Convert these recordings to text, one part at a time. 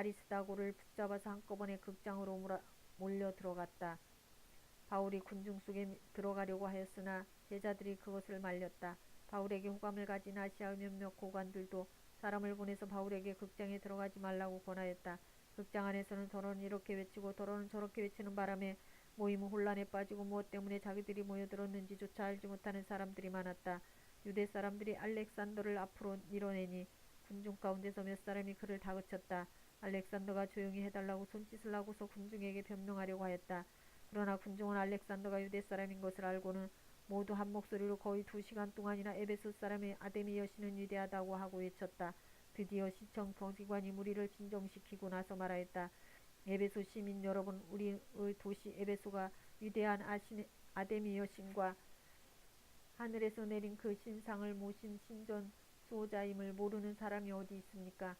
아리스다고를 붙잡아서 한꺼번에 극장으로 몰려 들어갔다. 바울이 군중 속에 들어가려고 하였으나 제자들이 그것을 말렸다. 바울에게 호감을 가진 아시아의 몇몇 고관들도 사람을 보내서 바울에게 극장에 들어가지 말라고 권하였다. 극장 안에서는 더러는 이렇게 외치고 더러는 저렇게 외치는 바람에 모임은 혼란에 빠지고 무엇 때문에 자기들이 모여들었는지조차 알지 못하는 사람들이 많았다. 유대 사람들이 알렉산더를 앞으로 밀어내니 군중 가운데서 몇 사람이 그를 다그쳤다. 알렉산더가 조용히 해달라고 손짓을 하고서 군중에게 변명하려고 하였다. 그러나 군중은 알렉산더가 유대 사람인 것을 알고는 모두 한 목소리로 거의 2시간 동안이나 에베소 사람의 아데미 여신은 위대하다고 하고 외쳤다. 드디어 시청 거지관이 무리를 진정시키고 나서 말하였다. 에베소 시민 여러분, 우리의 도시 에베소가 위대한 아데미 여신과 하늘에서 내린 그 신상을 모신 신전 수호자임을 모르는 사람이 어디 있습니까?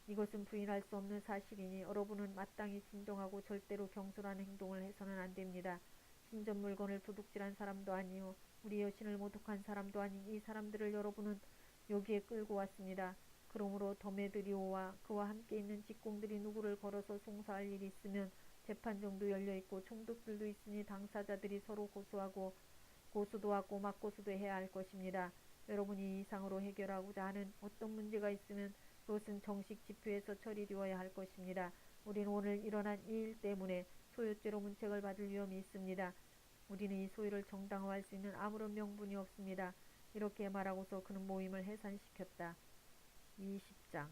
이것은 부인할 수 없는 사실이니 여러분은 마땅히 진정하고 절대로 경솔한 행동을 해서는 안 됩니다. 신전 물건을 도둑질한 사람도 아니요 우리 여신을 모독한 사람도 아닌 이 사람들을 여러분은 여기에 끌고 왔습니다. 그러므로 더메드리오와 그와 함께 있는 직공들이 누구를 걸어서 송사할 일이 있으면 재판정도 열려있고 총독들도 있으니 당사자들이 서로 고소도 하고 맞고소도 해야 할 것입니다. 여러분이 이상으로 해결하고자 하는 어떤 문제가 있으면 그것은 정식 집회에서 처리되어야 할 것입니다. 우리는 오늘 일어난 이 일 때문에 소유죄로 문책을 받을 위험이 있습니다. 우리는 이 소유를 정당화할 수 있는 아무런 명분이 없습니다. 이렇게 말하고서 그는 모임을 해산시켰다. 20장.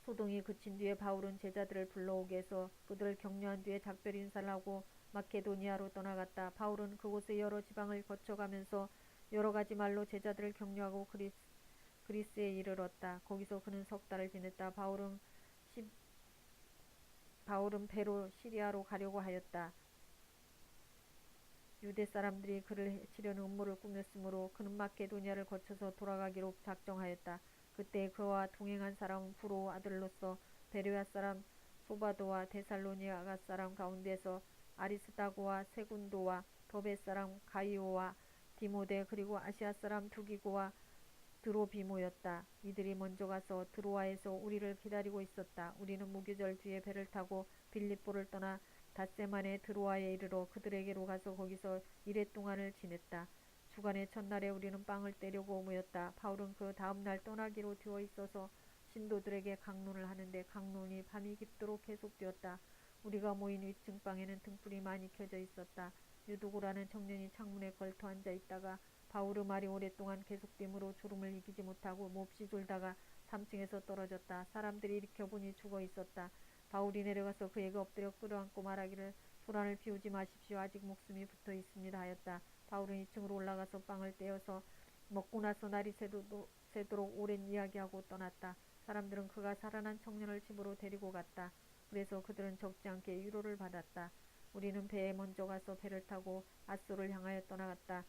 소동이 그친 뒤에 바울은 제자들을 불러오게 해서 그들을 격려한 뒤에 작별 인사를 하고 마케도니아로 떠나갔다. 바울은 그곳의 여러 지방을 거쳐가면서 여러 가지 말로 제자들을 격려하고 그리스에 이르렀다. 거기서 그는 석 달을 지냈다. 바울은 배로 시리아로 가려고 하였다. 유대 사람들이 그를 해치려는 음모를 꾸몄으므로 그는 마케도니아를 거쳐서 돌아가기로 작정하였다. 그때 그와 동행한 사람은 부로 아들로서 베레아 사람 소바도와 데살로니가 사람 가운데서 아리스다고와 세군도와 더베 사람 가이오와 디모데 그리고 아시아 사람 두기고와 드로비모였다. 이들이 먼저 가서 드로아에서 우리를 기다리고 있었다. 우리는 무교절 뒤에 배를 타고 빌립보를 떠나 닷새만에 드로아에 이르러 그들에게로 가서 거기서 이래 동안을 지냈다. 주간의 첫날에 우리는 빵을 떼려고 모였다. 바울은 그 다음날 떠나기로 되어 있어서 신도들에게 강론을 하는데 강론이 밤이 깊도록 계속되었다. 우리가 모인 위층 방에는 등불이 많이 켜져 있었다. 유두고라는 청년이 창문에 걸터 앉아 있다가 바울의 말이 오랫동안 계속됨으로 졸음을 이기지 못하고 몹시 졸다가 3층에서 떨어졌다. 사람들이 일으켜보니 죽어 있었다. 바울이 내려가서 그에게 엎드려 끌어안고 말하기를 소란을 피우지 마십시오. 아직 목숨이 붙어 있습니다 하였다. 바울은 2층으로 올라가서 빵을 떼어서 먹고 나서 날이 새도록 오랜 이야기하고 떠났다. 사람들은 그가 살아난 청년을 집으로 데리고 갔다. 그래서 그들은 적지 않게 위로를 받았다. 우리는 배에 먼저 가서 배를 타고 아소를 향하여 떠나갔다.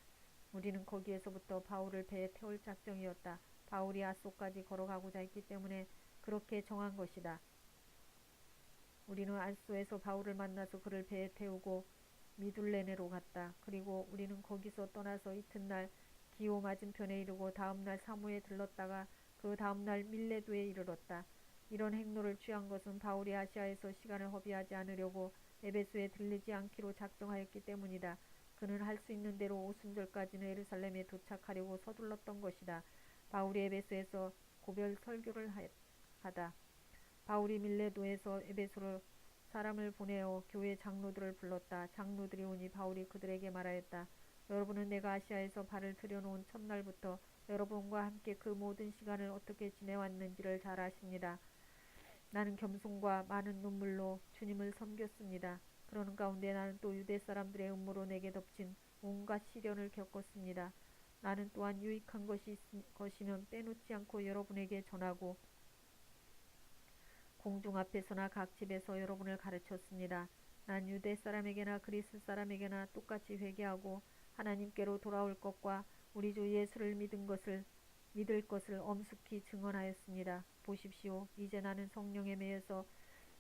우리는 거기에서부터 바울을 배에 태울 작정이었다. 바울이 아소까지 걸어가고자 했기 때문에 그렇게 정한 것이다. 우리는 아소에서 바울을 만나서 그를 배에 태우고 미둘레네로 갔다. 그리고 우리는 거기서 떠나서 이튿날 기오 맞은편에 이르고 다음날 사모에 들렀다가 그 다음날 밀레도에 이르렀다. 이런 행로를 취한 것은 바울이 아시아에서 시간을 허비하지 않으려고 에베소에 들르지 않기로 작정하였기 때문이다. 그는 할 수 있는 대로 오순절까지는 예루살렘에 도착하려고 서둘렀던 것이다. 바울이 에베소에서 고별 설교를 하다. 바울이 밀레도에서 에베소로 사람을 보내어 교회 장로들을 불렀다. 장로들이 오니 바울이 그들에게 말하였다. 여러분은 내가 아시아에서 발을 들여놓은 첫날부터 여러분과 함께 그 모든 시간을 어떻게 지내왔는지를 잘 아십니다. 나는 겸손과 많은 눈물로 주님을 섬겼습니다. 그러는 가운데 나는 또 유대 사람들의 음모로 내게 덮친 온갖 시련을 겪었습니다. 나는 또한 유익한 것이면 빼놓지 않고 여러분에게 전하고 공중 앞에서나 각 집에서 여러분을 가르쳤습니다. 난 유대 사람에게나 그리스 사람에게나 똑같이 회개하고 하나님께로 돌아올 것과 우리 주 예수를 믿을 것을 엄숙히 증언하였습니다. 보십시오. 이제 나는 성령에 매여서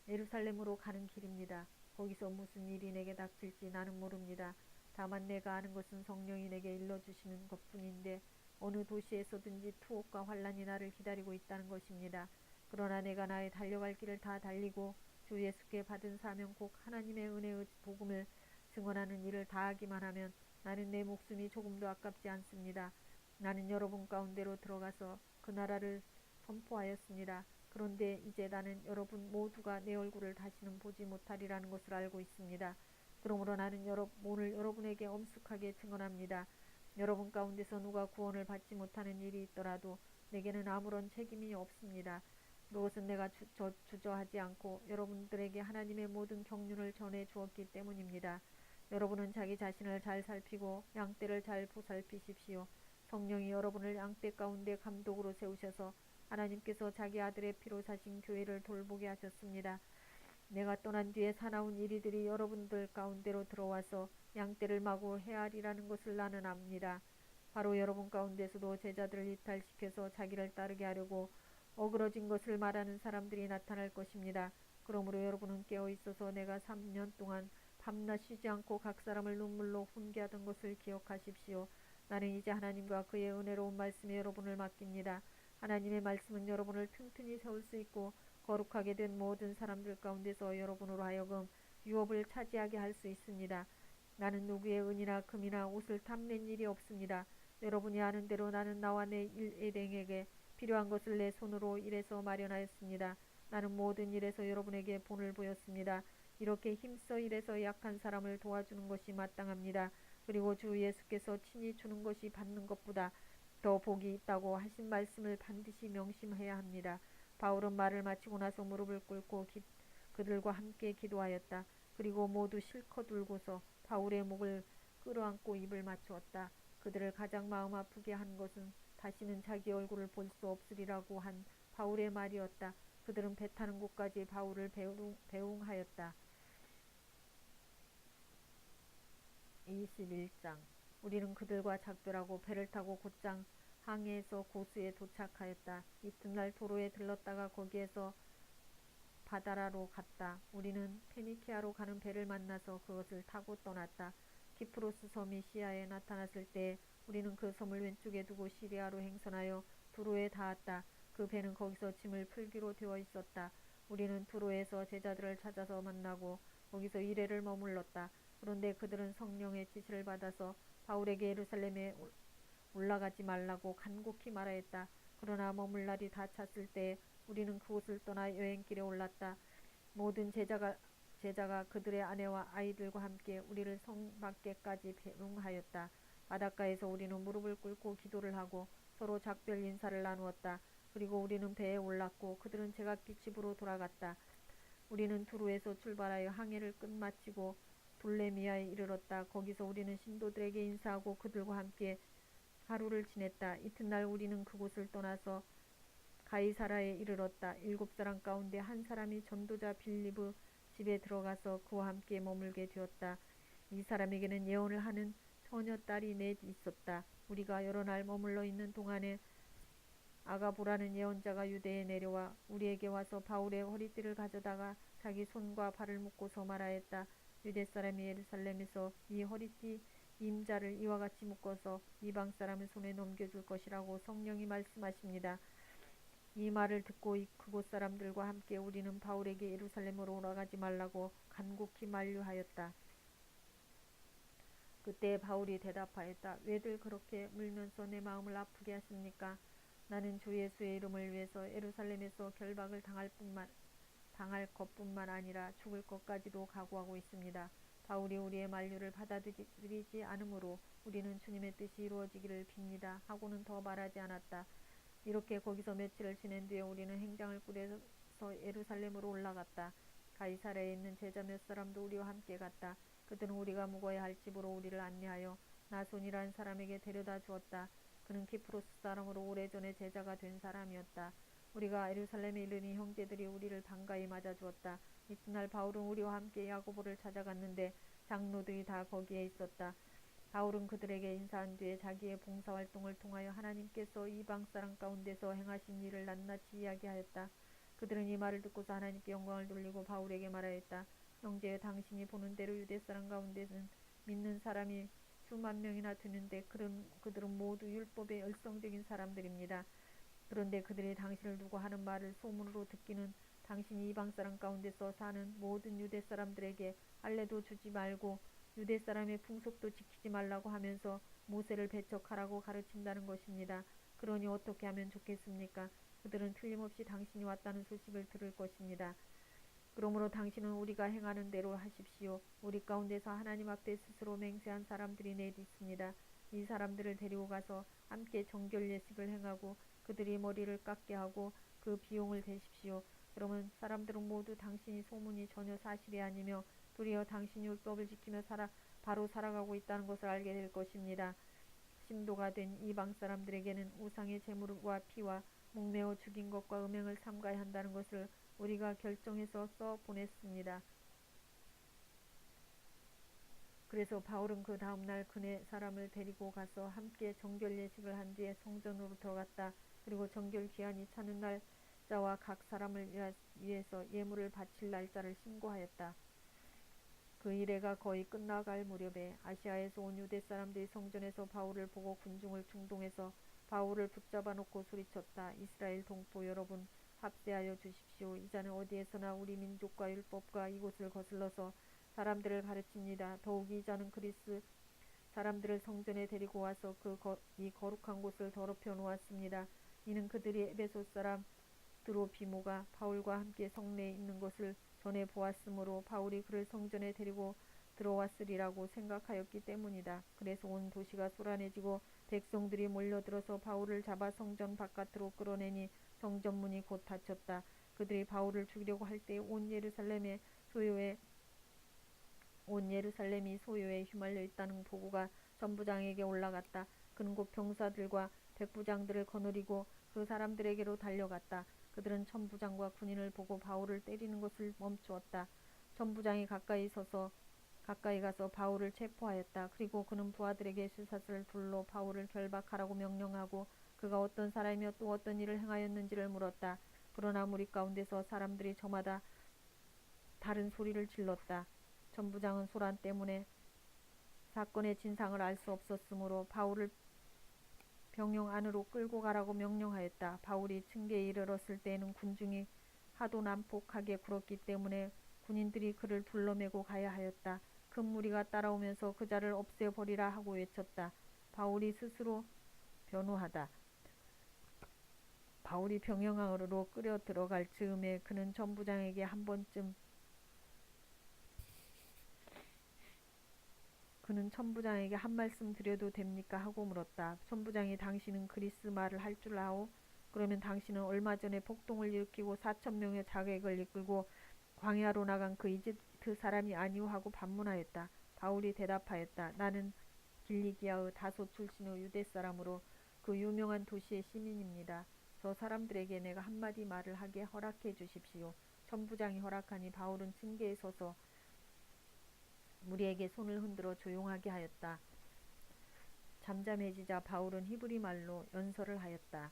예루살렘으로 가는 길입니다. 거기서 무슨 일이 내게 닥칠지 나는 모릅니다. 다만 내가 아는 것은 성령이 내게 일러주시는 것뿐인데 어느 도시에서든지 투옥과 환란이 나를 기다리고 있다는 것입니다. 그러나 내가 나의 달려갈 길을 다 달리고 주 예수께 받은 사명 곧 하나님의 은혜의 복음을 증언하는 일을 다하기만 하면 나는 내 목숨이 조금도 아깝지 않습니다. 나는 여러분 가운데로 들어가서 그 나라를 선포하였습니다. 그런데 이제 나는 여러분 모두가 내 얼굴을 다시는 보지 못하리라는 것을 알고 있습니다. 그러므로 나는 오늘 여러분에게 엄숙하게 증언합니다. 여러분 가운데서 누가 구원을 받지 못하는 일이 있더라도 내게는 아무런 책임이 없습니다. 그것은 내가 주저하지 않고 여러분들에게 하나님의 모든 경륜을 전해 주었기 때문입니다. 여러분은 자기 자신을 잘 살피고 양떼를 잘 보살피십시오. 성령이 여러분을 양떼 가운데 감독으로 세우셔서 하나님께서 자기 아들의 피로 사신 교회를 돌보게 하셨습니다. 내가 떠난 뒤에 사나운 이리들이 여러분들 가운데로 들어와서 양떼를 마구 헤아리라는 것을 나는 압니다. 바로 여러분 가운데서도 제자들을 이탈시켜서 자기를 따르게 하려고 어그러진 것을 말하는 사람들이 나타날 것입니다. 그러므로 여러분은 깨어있어서 내가 3년 동안 밤낮 쉬지 않고 각 사람을 눈물로 훈계하던 것을 기억하십시오. 나는 이제 하나님과 그의 은혜로운 말씀에 여러분을 맡깁니다. 하나님의 말씀은 여러분을 튼튼히 세울 수 있고 거룩하게 된 모든 사람들 가운데서 여러분으로 하여금 유업을 차지하게 할 수 있습니다. 나는 누구의 은이나 금이나 옷을 탐낸 일이 없습니다. 여러분이 아는 대로 나는 나와 내 일행에게 필요한 것을 내 손으로 일해서 마련하였습니다. 나는 모든 일에서 여러분에게 본을 보였습니다. 이렇게 힘써 일해서 약한 사람을 도와주는 것이 마땅합니다. 그리고 주 예수께서 친히 주는 것이 받는 것보다 더 복이 있다고 하신 말씀을 반드시 명심해야 합니다. 바울은 말을 마치고 나서 무릎을 꿇고 그들과 함께 기도하였다. 그리고 모두 실컷 울고서 바울의 목을 끌어안고 입을 맞추었다. 그들을 가장 마음 아프게 한 것은 다시는 자기 얼굴을 볼 수 없으리라고 한 바울의 말이었다. 그들은 배 타는 곳까지 바울을 배웅하였다. 21장. 우리는 그들과 작별하고 배를 타고 곧장 항해에서 고수에 도착하였다. 이튿날 도로에 들렀다가 거기에서 바다라로 갔다. 우리는 페니키아로 가는 배를 만나서 그것을 타고 떠났다. 키프로스 섬이 시야에 나타났을 때 우리는 그 섬을 왼쪽에 두고 시리아로 행선하여 두로에 닿았다. 그 배는 거기서 짐을 풀기로 되어 있었다. 우리는 두로에서 제자들을 찾아서 만나고 거기서 이래를 머물렀다. 그런데 그들은 성령의 지시를 받아서 바울에게 예루살렘에 올라가지 말라고 간곡히 말하였다. 그러나 머물 날이 다 찼을 때 우리는 그곳을 떠나 여행길에 올랐다. 모든 제자가 그들의 아내와 아이들과 함께 우리를 성 밖에까지 배웅하였다. 바닷가에서 우리는 무릎을 꿇고 기도를 하고 서로 작별 인사를 나누었다. 그리고 우리는 배에 올랐고 그들은 제각기 집으로 돌아갔다. 우리는 두루에서 출발하여 항해를 끝마치고 돌레미아에 이르렀다. 거기서 우리는 신도들에게 인사하고 그들과 함께 하루를 지냈다. 이튿날 우리는 그곳을 떠나서 가이사라에 이르렀다. 7사람 가운데 한 사람이 전도자 빌립의 집에 들어가서 그와 함께 머물게 되었다. 이 사람에게는 예언을 하는 처녀 딸이 넷 있었다. 우리가 여러 날 머물러 있는 동안에 아가보라는 예언자가 유대에 내려와 우리에게 와서 바울의 허리띠를 가져다가 자기 손과 발을 묶고서 말하였다. 유대 사람이 예루살렘에서 이 허리띠 임자를 이와 같이 묶어서 이방 사람의 손에 넘겨줄 것이라고 성령이 말씀하십니다. 이 말을 듣고 그곳 사람들과 함께 우리는 바울에게 예루살렘으로 올라가지 말라고 간곡히 만류하였다. 그때 바울이 대답하였다. 왜들 그렇게 물면서 내 마음을 아프게 하십니까? 나는 주 예수의 이름을 위해서 예루살렘에서 결박을 당할 것뿐만 아니라 죽을 것까지도 각오하고 있습니다. 바울이 우리의 만류를 받아들이지 않으므로 우리는 주님의 뜻이 이루어지기를 빕니다. 하고는 더 말하지 않았다. 이렇게 거기서 며칠을 지낸 뒤에 우리는 행장을 꾸려서 예루살렘으로 올라갔다. 가이사랴에 있는 제자 몇 사람도 우리와 함께 갔다. 그들은 우리가 묵어야 할 집으로 우리를 안내하여 나손이라는 사람에게 데려다 주었다. 그는 키프로스 사람으로 오래전에 제자가 된 사람이었다. 우리가 예루살렘에 이르니 형제들이 우리를 반가이 맞아주었다. 이튿날 바울은 우리와 함께 야고보를 찾아갔는데 장로들이 다 거기에 있었다. 바울은 그들에게 인사한 뒤에 자기의 봉사활동을 통하여 하나님께서 이방 사람 가운데서 행하신 일을 낱낱이 이야기하였다. 그들은 이 말을 듣고서 하나님께 영광을 돌리고 바울에게 말하였다. 형제여, 당신이 보는 대로 유대 사람 가운데는 믿는 사람이 수만 명이나 되는데 그들은 모두 율법의 열성적인 사람들입니다. 그런데 그들이 당신을 두고 하는 말을 소문으로 듣기는 당신이 이방 사람 가운데서 사는 모든 유대 사람들에게 할례도 주지 말고 유대 사람의 풍속도 지키지 말라고 하면서 모세를 배척하라고 가르친다는 것입니다. 그러니 어떻게 하면 좋겠습니까? 그들은 틀림없이 당신이 왔다는 소식을 들을 것입니다. 그러므로 당신은 우리가 행하는 대로 하십시오. 우리 가운데서 하나님 앞에 스스로 맹세한 사람들이 넷 있습니다. 이 사람들을 데리고 가서 함께 정결 예식을 행하고 그들이 머리를 깎게 하고 그 비용을 대십시오. 그러면 사람들은 모두 당신이 소문이 전혀 사실이 아니며 도리어 당신이 율법을 지키며 바로 살아가고 있다는 것을 알게 될 것입니다. 신도가 된 이방 사람들에게는 우상의 제물과 피와 목매어 죽인 것과 음행을 삼가야 한다는 것을 우리가 결정해서 써 보냈습니다. 그래서 바울은 그 다음날 그네 사람을 데리고 가서 함께 정결 예식을 한 뒤에 성전으로 들어갔다. 그리고 정결 기한이 차는 날짜와 각 사람을 위해서 예물을 바칠 날짜를 신고하였다. 그 일회가 거의 끝나갈 무렵에 아시아에서 온 유대 사람들이 성전에서 바울을 보고 군중을 충동해서 바울을 붙잡아 놓고 소리쳤다. 이스라엘 동포 여러분, 합세하여 주십시오. 이 자는 어디에서나 우리 민족과 율법과 이곳을 거슬러서 사람들을 가르칩니다. 더욱 이 자는 그리스 사람들을 성전에 데리고 와서 이 거룩한 곳을 더럽혀 놓았습니다. 이는 그들이 에베소 사람 드로비모가 바울과 함께 성내에 있는 것을 전에 보았으므로 바울이 그를 성전에 데리고 들어왔으리라고 생각하였기 때문이다. 그래서 온 도시가 소란해지고 백성들이 몰려들어서 바울을 잡아 성전 바깥으로 끌어내니 성전문이 곧 닫혔다. 그들이 바울을 죽이려고 할 때 온 예루살렘이 소요에 휘말려 있다는 보고가 전부장에게 올라갔다. 그는 곧 병사들과 백부장들을 거느리고 그 사람들에게로 달려갔다. 그들은 천부장과 군인을 보고 바울을 때리는 것을 멈추었다. 천부장이 가까이 가서 바울을 체포하였다. 그리고 그는 부하들에게 쇠사슬을 불러 바울을 결박하라고 명령하고 그가 어떤 사람이며 또 어떤 일을 행하였는지를 물었다. 그러나 무리 가운데서 사람들이 저마다 다른 소리를 질렀다. 천부장은 소란 때문에 사건의 진상을 알 수 없었으므로 바울을 병영 안으로 끌고 가라고 명령하였다. 바울이 층계에 이르렀을 때에는 군중이 하도 난폭하게 굴었기 때문에 군인들이 그를 둘러매고 가야 하였다. 큰 무리가 따라오면서 그 자를 없애버리라 하고 외쳤다. 바울이 스스로 변호하다. 바울이 병영안으로 끌어 들어갈 즈음에 그는 천부장에게 한 말씀 드려도 됩니까? 하고 물었다. 천부장이 당신은 그리스 말을 할 줄 아오? 그러면 당신은 얼마 전에 폭동을 일으키고 4,000명의 자객을 이끌고 광야로 나간 그 이집트 사람이 아니오? 하고 반문하였다. 바울이 대답하였다. 나는 길리기아의 다소 출신의 유대 사람으로 그 유명한 도시의 시민입니다. 저 사람들에게 내가 한마디 말을 하게 허락해 주십시오. 천부장이 허락하니 바울은 층계에 서서 무리에게 손을 흔들어 조용하게 하였다. 잠잠해지자 바울은 히브리 말로 연설을 하였다.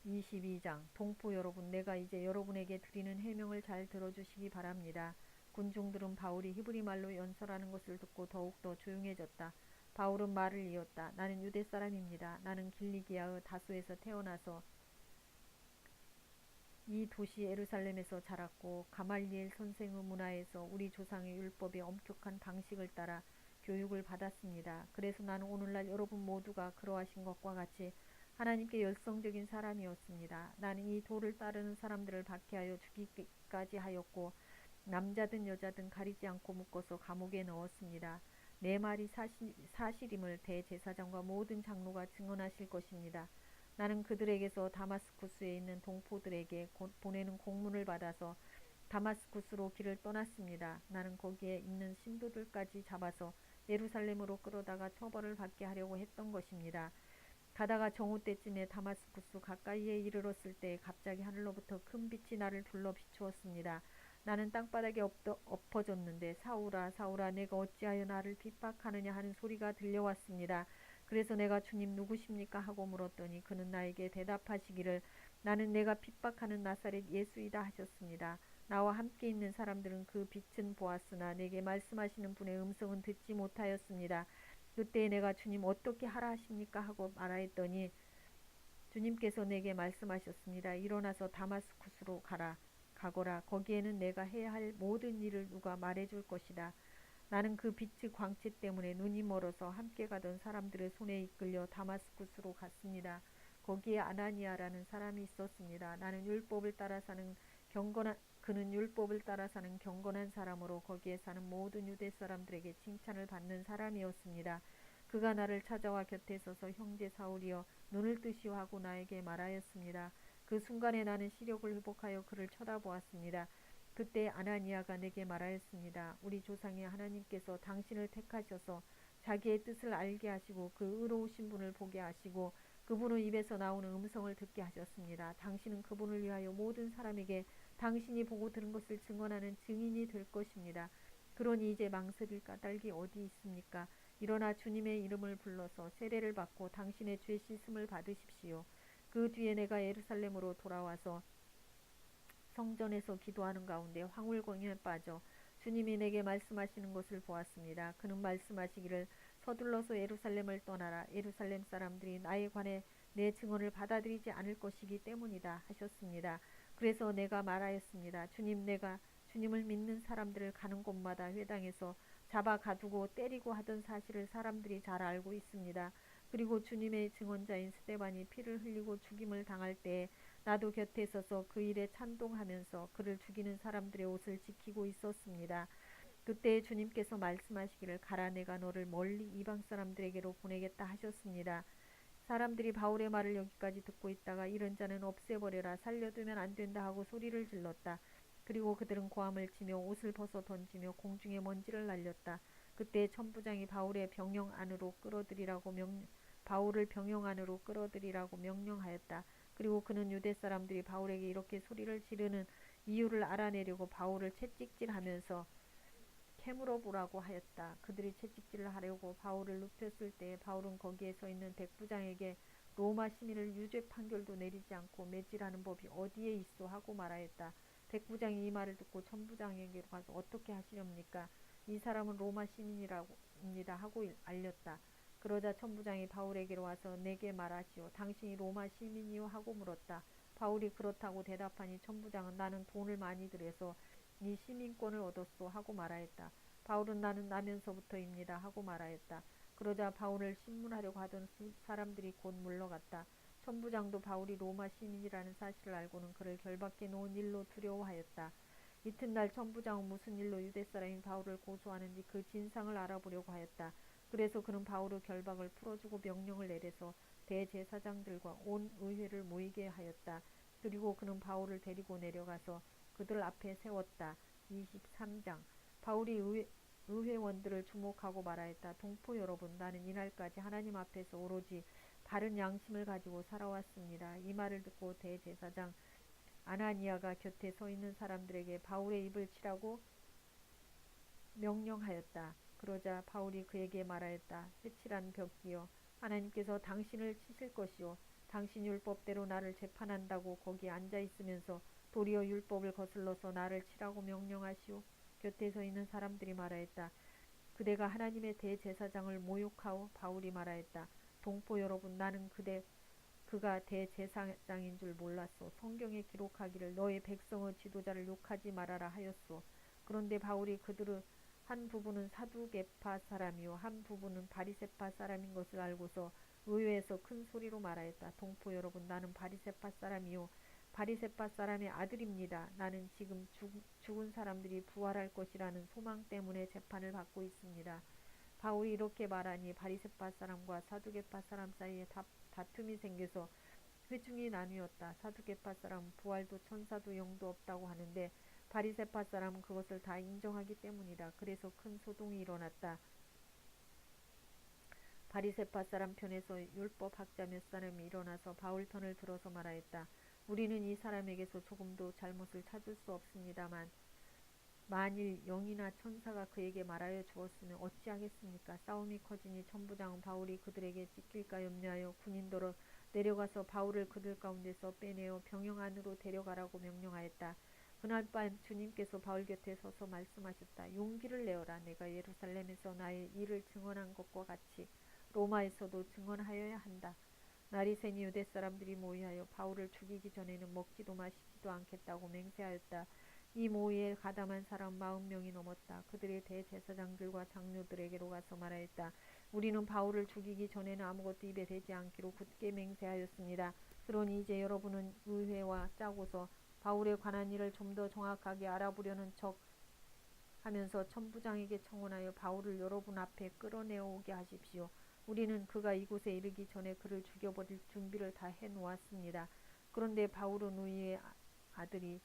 22장 동포 여러분, 내가 이제 여러분에게 드리는 해명을 잘 들어주시기 바랍니다. 군중들은 바울이 히브리 말로 연설하는 것을 듣고 더욱더 조용해졌다. 바울은 말을 이었다. 나는 유대 사람입니다. 나는 길리기아의 다소에서 태어나서 이 도시 예루살렘에서 자랐고 가말리엘 선생의 문화에서 우리 조상의 율법의 엄격한 방식을 따라 교육을 받았습니다. 그래서 나는 오늘날 여러분 모두가 그러하신 것과 같이 하나님께 열성적인 사람이었습니다. 나는 이 도를 따르는 사람들을 박해하여 죽이기까지 하였고 남자든 여자든 가리지 않고 묶어서 감옥에 넣었습니다. 내 말이 사실임을 대제사장과 모든 장로가 증언하실 것입니다. 나는 그들에게서 다마스쿠스에 있는 동포들에게 보내는 공문을 받아서 다마스쿠스로 길을 떠났습니다. 나는 거기에 있는 신도들까지 잡아서 예루살렘으로 끌어다가 처벌을 받게 하려고 했던 것입니다. 가다가 정오 때쯤에 다마스쿠스 가까이에 이르렀을 때 갑자기 하늘로부터 큰 빛이 나를 둘러 비추었습니다. 나는 땅바닥에 엎어졌는데 사울아 사울아 내가 어찌하여 나를 핍박하느냐 하는 소리가 들려왔습니다. 그래서 내가 주님 누구십니까? 하고 물었더니 그는 나에게 대답하시기를 나는 내가 핍박하는 나사렛 예수이다 하셨습니다. 나와 함께 있는 사람들은 그 빛은 보았으나 내게 말씀하시는 분의 음성은 듣지 못하였습니다. 그때 내가 주님 어떻게 하라 하십니까? 하고 말하였더니 주님께서 내게 말씀하셨습니다. 일어나서 다마스쿠스로 가거라. 거기에는 내가 해야 할 모든 일을 누가 말해줄 것이다. 나는 그 빛의 광채 때문에 눈이 멀어서 함께 가던 사람들의 손에 이끌려 다마스쿠스로 갔습니다. 거기에 아나니아라는 사람이 있었습니다. 그는 율법을 따라 사는 경건한 사람으로 거기에 사는 모든 유대 사람들에게 칭찬을 받는 사람이었습니다. 그가 나를 찾아와 곁에 서서 형제 사울이여 눈을 뜨시오 하고 나에게 말하였습니다. 그 순간에 나는 시력을 회복하여 그를 쳐다보았습니다. 그때 아나니아가 내게 말하였습니다. 우리 조상의 하나님께서 당신을 택하셔서 자기의 뜻을 알게 하시고 그 의로우신 분을 보게 하시고 그분의 입에서 나오는 음성을 듣게 하셨습니다. 당신은 그분을 위하여 모든 사람에게 당신이 보고 들은 것을 증언하는 증인이 될 것입니다. 그러니 이제 망설일 까닭이 어디 있습니까? 일어나 주님의 이름을 불러서 세례를 받고 당신의 죄 씻음을 받으십시오. 그 뒤에 내가 예루살렘으로 돌아와서 성전에서 기도하는 가운데 황홀공에 빠져 주님이 내게 말씀하시는 것을 보았습니다. 그는 말씀하시기를 서둘러서 예루살렘을 떠나라. 예루살렘 사람들이 나에 관해 내 증언을 받아들이지 않을 것이기 때문이다 하셨습니다. 그래서 내가 말하였습니다. 내가 주님을 믿는 사람들을 가는 곳마다 회당에서 잡아 가두고 때리고 하던 사실을 사람들이 잘 알고 있습니다. 그리고 주님의 증언자인 스데반이 피를 흘리고 죽임을 당할 때에 나도 곁에 서서 그 일에 찬동하면서 그를 죽이는 사람들의 옷을 지키고 있었습니다. 그때 주님께서 말씀하시기를 가라 내가 너를 멀리 이방 사람들에게로 보내겠다 하셨습니다. 사람들이 바울의 말을 여기까지 듣고 있다가 이런 자는 없애버려라 살려두면 안 된다 하고 소리를 질렀다. 그리고 그들은 고함을 치며 옷을 벗어 던지며 공중에 먼지를 날렸다. 그때 천부장이 바울을 병영 안으로 끌어들이라고 명령하였다. 그리고 그는 유대 사람들이 바울에게 이렇게 소리를 지르는 이유를 알아내려고 바울을 채찍질하면서 캐물어 보라고 하였다. 그들이 채찍질을 하려고 바울을 눕혔을 때 바울은 거기에 서 있는 백부장에게 로마 시민을 유죄 판결도 내리지 않고 매질하는 법이 어디에 있어 하고 말하였다. 백부장이 이 말을 듣고 천부장에게로 가서 어떻게 하시렵니까? 이 사람은 로마 시민입니다 하고 알렸다. 그러자 천부장이 바울에게로 와서 내게 말하시오. 당신이 로마 시민이요? 하고 물었다. 바울이 그렇다고 대답하니 천부장은 나는 돈을 많이 들여서 이 시민권을 얻었소 하고 말하였다. 바울은 나는 나면서부터입니다 하고 말하였다. 그러자 바울을 신문하려고 하던 사람들이 곧 물러갔다. 천부장도 바울이 로마 시민이라는 사실을 알고는 그를 결박해 놓은 일로 두려워하였다. 이튿날 천부장은 무슨 일로 유대 사람이 바울을 고소하는지 그 진상을 알아보려고 하였다. 그래서 그는 바울의 결박을 풀어주고 명령을 내려서 대제사장들과 온 의회를 모이게 하였다. 그리고 그는 바울을 데리고 내려가서 그들 앞에 세웠다. 23장 바울이 의회원들을 주목하고 말하였다. 동포 여러분, 나는 이날까지 하나님 앞에서 오로지 바른 양심을 가지고 살아왔습니다. 이 말을 듣고 대제사장 아나니아가 곁에 서 있는 사람들에게 바울의 입을 치라고 명령하였다. 그러자 바울이 그에게 말하였다. 회칠한 벽이여, 하나님께서 당신을 치실 것이요 당신 율법대로 나를 재판한다고 거기 앉아 있으면서 도리어 율법을 거슬러서 나를 치라고 명령하시오. 곁에 서 있는 사람들이 말하였다. 그대가 하나님의 대제사장을 모욕하오. 바울이 말하였다. 동포 여러분, 나는 그가 대제사장인 줄 몰랐소. 성경에 기록하기를 너의 백성의 지도자를 욕하지 말아라 하였소. 그런데 바울이 그들의 한 부분은 사두개파 사람이요 한 부분은 바리새파 사람인 것을 알고서 의회에서 큰 소리로 말하였다. 동포 여러분, 나는 바리새파 사람이요 바리새파 사람의 아들입니다. 나는 지금 죽은 사람들이 부활할 것이라는 소망 때문에 재판을 받고 있습니다. 바울이 이렇게 말하니 바리새파 사람과 사두개파 사람 사이에 다툼이 생겨서 회중이 나뉘었다. 사두개파 사람은 부활도 천사도 영도 없다고 하는데 바리새파 사람은 그것을 다 인정하기 때문이다. 그래서 큰 소동이 일어났다. 바리새파 사람 편에서 율법학자 몇 사람이 일어나서 바울 편을 들어서 말하였다. 우리는 이 사람에게서 조금도 잘못을 찾을 수 없습니다만 만일 영이나 천사가 그에게 말하여 주었으면 어찌하겠습니까? 싸움이 커지니 천부장은 바울이 그들에게 찢길까 염려하여 군인도로 내려가서 바울을 그들 가운데서 빼내어 병영 안으로 데려가라고 명령하였다. 그날 밤 주님께서 바울 곁에 서서 말씀하셨다. 용기를 내어라. 내가 예루살렘에서 나의 일을 증언한 것과 같이 로마에서도 증언하여야 한다. 날이 새니 유대 사람들이 모의하여 바울을 죽이기 전에는 먹지도 마시지도 않겠다고 맹세하였다. 이 모의에 가담한 사람 40명이 넘었다. 그들이 대제사장들과 장로들에게로 가서 말하였다. 우리는 바울을 죽이기 전에는 아무것도 입에 대지 않기로 굳게 맹세하였습니다. 그러니 이제 여러분은 의회와 짜고서 바울에 관한 일을 좀 더 정확하게 알아보려는 척 하면서 천부장에게 청원하여 바울을 여러분 앞에 끌어내오게 하십시오. 우리는 그가 이곳에 이르기 전에 그를 죽여버릴 준비를 다 해놓았습니다. 그런데 바울은 의의 아들이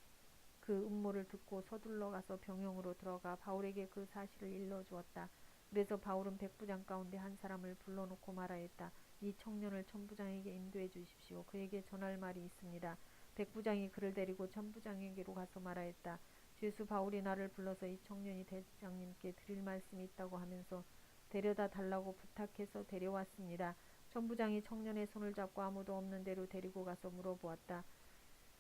그 음모를 듣고 서둘러 가서 병영으로 들어가 바울에게 그 사실을 일러주었다. 그래서 바울은 백부장 가운데 한 사람을 불러놓고 말하였다. 이 청년을 천부장에게 인도해 주십시오. 그에게 전할 말이 있습니다. 백부장이 그를 데리고 천부장에게로 가서 말하였다. 죄수 바울이 나를 불러서 이 청년이 대장님께 드릴 말씀이 있다고 하면서 데려다 달라고 부탁해서 데려왔습니다. 천부장이 청년의 손을 잡고 아무도 없는 데로 데리고 가서 물어보았다.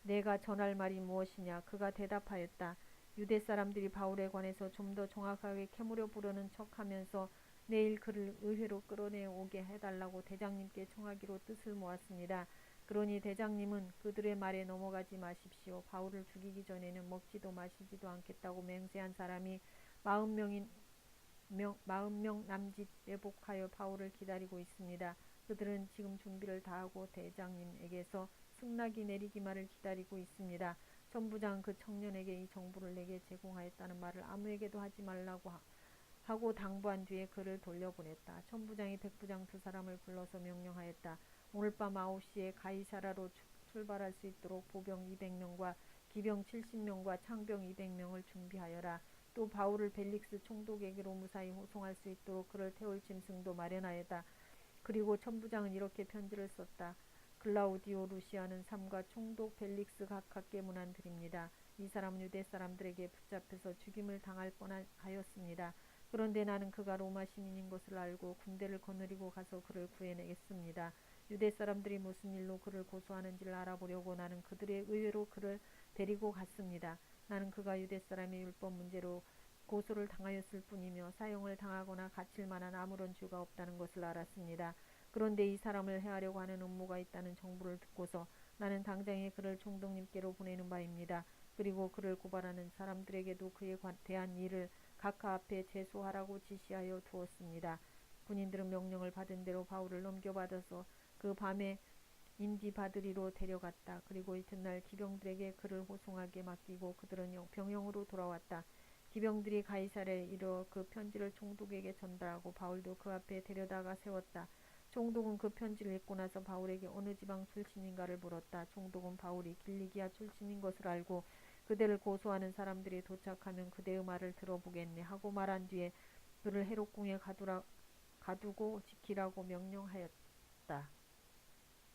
내가 전할 말이 무엇이냐? 그가 대답하였다. 유대 사람들이 바울에 관해서 좀 더 정확하게 캐물어 보려는 척하면서 내일 그를 의회로 끌어내오게 해달라고 대장님께 청하기로 뜻을 모았습니다. 그러니 대장님은 그들의 말에 넘어가지 마십시오. 바울을 죽이기 전에는 먹지도 마시지도 않겠다고 맹세한 사람이 40명 남짓 매복하여 바울을 기다리고 있습니다. 그들은 지금 준비를 다하고 대장님에게서 승낙이 내리기만을 기다리고 있습니다. 천부장 그 청년에게 이 정보를 내게 제공하였다는 말을 아무에게도 하지 말라고 하고 당부한 뒤에 그를 돌려보냈다. 천부장이 백부장 두 사람을 불러서 명령하였다. 오늘 밤 9시에 가이사라로 출발할 수 있도록 보병 200명과 기병 70명과 창병 200명을 준비하여라. 또 바울을 벨릭스 총독에게로 무사히 호송할 수 있도록 그를 태울 짐승도 마련하였다. 그리고 천부장은 이렇게 편지를 썼다. 글라우디오 루시아는 삼가 총독 벨릭스 각하께 문안드립니다. 이 사람은 유대 사람들에게 붙잡혀서 죽임을 당할 뻔하였습니다. 그런데 나는 그가 로마 시민인 것을 알고 군대를 거느리고 가서 그를 구해내겠습니다. 유대 사람들이 무슨 일로 그를 고소하는지를 알아보려고 나는 그들의 의회로 그를 데리고 갔습니다. 나는 그가 유대 사람의 율법 문제로 고소를 당하였을 뿐이며 사형을 당하거나 갇힐 만한 아무런 죄가 없다는 것을 알았습니다. 그런데 이 사람을 해하려고 하는 음모가 있다는 정보를 듣고서 나는 당장에 그를 총독님께로 보내는 바입니다. 그리고 그를 고발하는 사람들에게도 그에 대한 일을 각하 앞에 제소하라고 지시하여 두었습니다. 군인들은 명령을 받은 대로 바울을 넘겨받아서 그 밤에 인디바드리로 데려갔다. 그리고 이튿날 기병들에게 그를 호송하게 맡기고 그들은 병영으로 돌아왔다. 기병들이 가이사랴에 이르러 그 편지를 총독에게 전달하고 바울도 그 앞에 데려다가 세웠다. 총독은 그 편지를 읽고 나서 바울에게 어느 지방 출신인가를 물었다. 총독은 바울이 길리기아 출신인 것을 알고 그대를 고소하는 사람들이 도착하면 그대의 말을 들어보겠네 하고 말한 뒤에 그를 헤롯궁에 가두고 지키라고 명령하였다.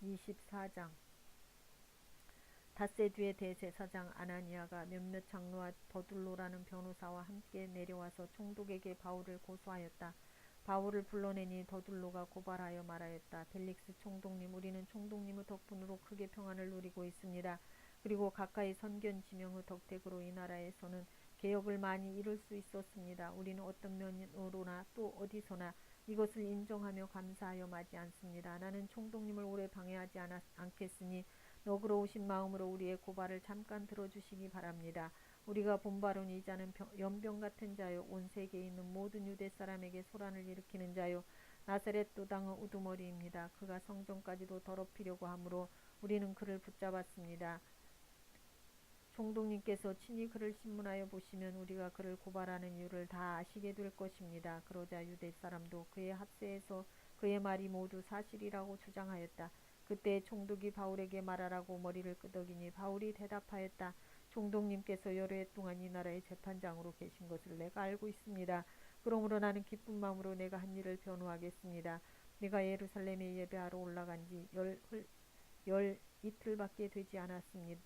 24장. 닷새 뒤에 대제사장 아나니아가 몇몇 장로와 더둘로라는 변호사와 함께 내려와서 총독에게 바울을 고소하였다. 바울을 불러내니 더둘로가 고발하여 말하였다. 벨릭스 총독님, 우리는 총독님의 덕분으로 크게 평안을 누리고 있습니다. 그리고 가까이 선견 지명의 덕택으로 이 나라에서는 개혁을 많이 이룰 수 있었습니다. 우리는 어떤 면으로나 또 어디서나 이것을 인정하며 감사하여 마지 않습니다. 나는 총독님을 오래 방해하지 않겠으니 너그러우신 마음으로 우리의 고발을 잠깐 들어주시기 바랍니다. 우리가 본바로는 이 자는 연병 같은 자요, 온 세계에 있는 모든 유대 사람에게 소란을 일으키는 자요, 나사렛 도당의 우두머리입니다. 그가 성전까지도 더럽히려고 하므로 우리는 그를 붙잡았습니다. 총독님께서 친히 그를 신문하여 보시면 우리가 그를 고발하는 이유를 다 아시게 될 것입니다. 그러자 유대 사람도 그의 합세에서 그의 말이 모두 사실이라고 주장하였다. 그때 총독이 바울에게 말하라고 머리를 끄덕이니 바울이 대답하였다. 총독님께서 여러 해 동안 이 나라의 재판장으로 계신 것을 내가 알고 있습니다. 그러므로 나는 기쁜 마음으로 내가 한 일을 변호하겠습니다. 내가 예루살렘에 예배하러 올라간 지 열 이틀밖에 되지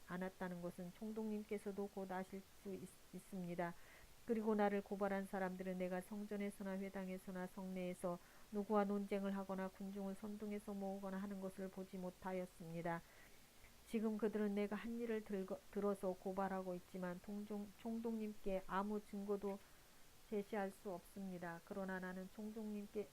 않았다는 것은 총독님께서도 곧 아실 수 있습니다. 그리고 나를 고발한 사람들은 내가 성전에서나 회당에서나 성내에서 누구와 논쟁을 하거나 군중을 선동해서 모으거나 하는 것을 보지 못하였습니다. 지금 그들은 내가 한 일을 들어서 고발하고 있지만 총독님께 아무 증거도 제시할 수 없습니다. 그러나 나는 총독님께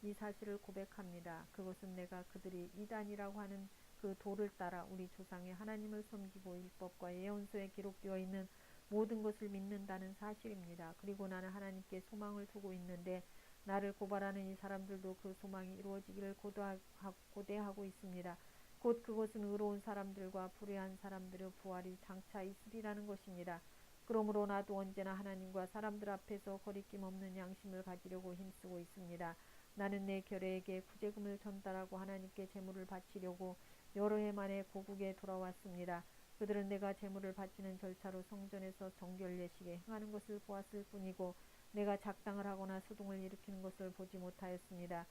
이 사실을 고백합니다. 그것은 내가 그들이 이단이라고 하는 그 도를 따라 우리 조상의 하나님을 섬기고 율법과 예언서에 기록되어 있는 모든 것을 믿는다는 사실입니다. 그리고 나는 하나님께 소망을 두고 있는데 나를 고발하는 이 사람들도 그 소망이 이루어지기를 고대하고 있습니다. 곧 그것은 의로운 사람들과 불의한 사람들의 부활이 장차 있으리라는 것입니다. 그러므로 나도 언제나 하나님과 사람들 앞에서 거리낌 없는 양심을 가지려고 힘쓰고 있습니다. 나는 내 결례에게 구제금을 전달하고 하나님께 제물을 바치려고 여러 해 만에 고국에 돌아왔습니다. 그들은 내가 제물을 바치는 절차로 성전에서 정결 예식에 행하는 것을 보았을 뿐이고 내가 작당을 하거나 소동을 일으키는 것을 보지 못하였습니다.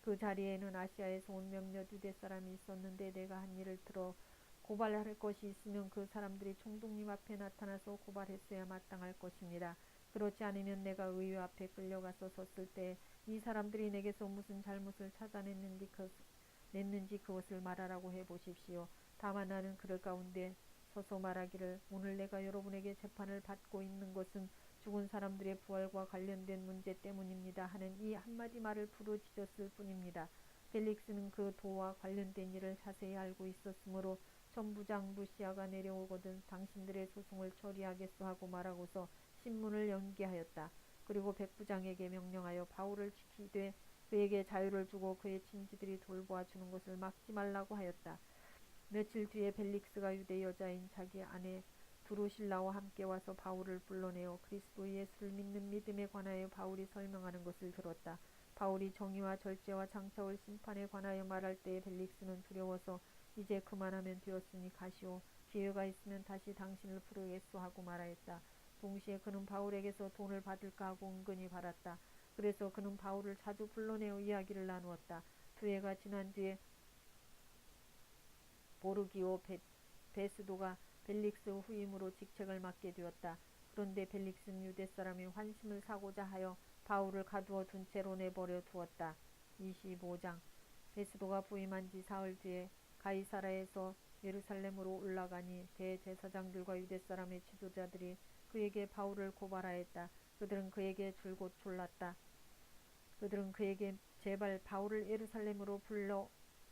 그 자리에는 아시아에서 온 몇몇 유대 사람이 있었는데 내가 한 일을 들어 고발할 것이 있으면 그 사람들이 총독님 앞에 나타나서 고발했어야 마땅할 것입니다. 그렇지 않으면 내가 의회 앞에 끌려가서 섰을 때 이 사람들이 내게서 무슨 잘못을 찾아냈는지 그것을 말하라고 해보십시오. 다만 나는 그들 가운데 서서 말하기를 오늘 내가 여러분에게 재판을 받고 있는 것은 죽은 사람들의 부활과 관련된 문제 때문입니다 하는 이 한마디 말을 부르짖었을 뿐입니다. 펠릭스는 그 도와 관련된 일을 자세히 알고 있었으므로 천부장 루시아가 내려오거든 당신들의 소송을 처리하겠소 하고 말하고서 신문을 연기하였다. 그리고 백부장에게 명령하여 바울을 지키되 그에게 자유를 주고 그의 친지들이 돌보아 주는 것을 막지 말라고 하였다. 며칠 뒤에 벨릭스가 유대 여자인 자기 아내 드루실라와 함께 와서 바울을 불러내어 그리스도 예수를 믿는 믿음에 관하여 바울이 설명하는 것을 들었다. 바울이 정의와 절제와 장차 올 심판에 관하여 말할 때에 벨릭스는 두려워서 이제 그만하면 되었으니 가시오. 기회가 있으면 다시 당신을 부르겠소 하고 말하였다. 동시에 그는 바울에게서 돈을 받을까 하고 은근히 바랐다. 그래서 그는 바울을 자주 불러내어 이야기를 나누었다. 두 해가 지난 뒤에 보르기오 베스도가 벨릭스 후임으로 직책을 맡게 되었다. 그런데 벨릭스는 유대 사람이 환심을 사고자 하여 바울을 가두어 둔 채로 내버려 두었다. 25장 베스도가 부임한 지 사흘 뒤에 가이사라에서 예루살렘으로 올라가니 대제사장들과 유대 사람의 지도자들이 그에게 바울을 고발하였다. 그들은 그에게 줄곧 졸랐다. 그들은 그에게 제발 바울을 예루살렘으로 불러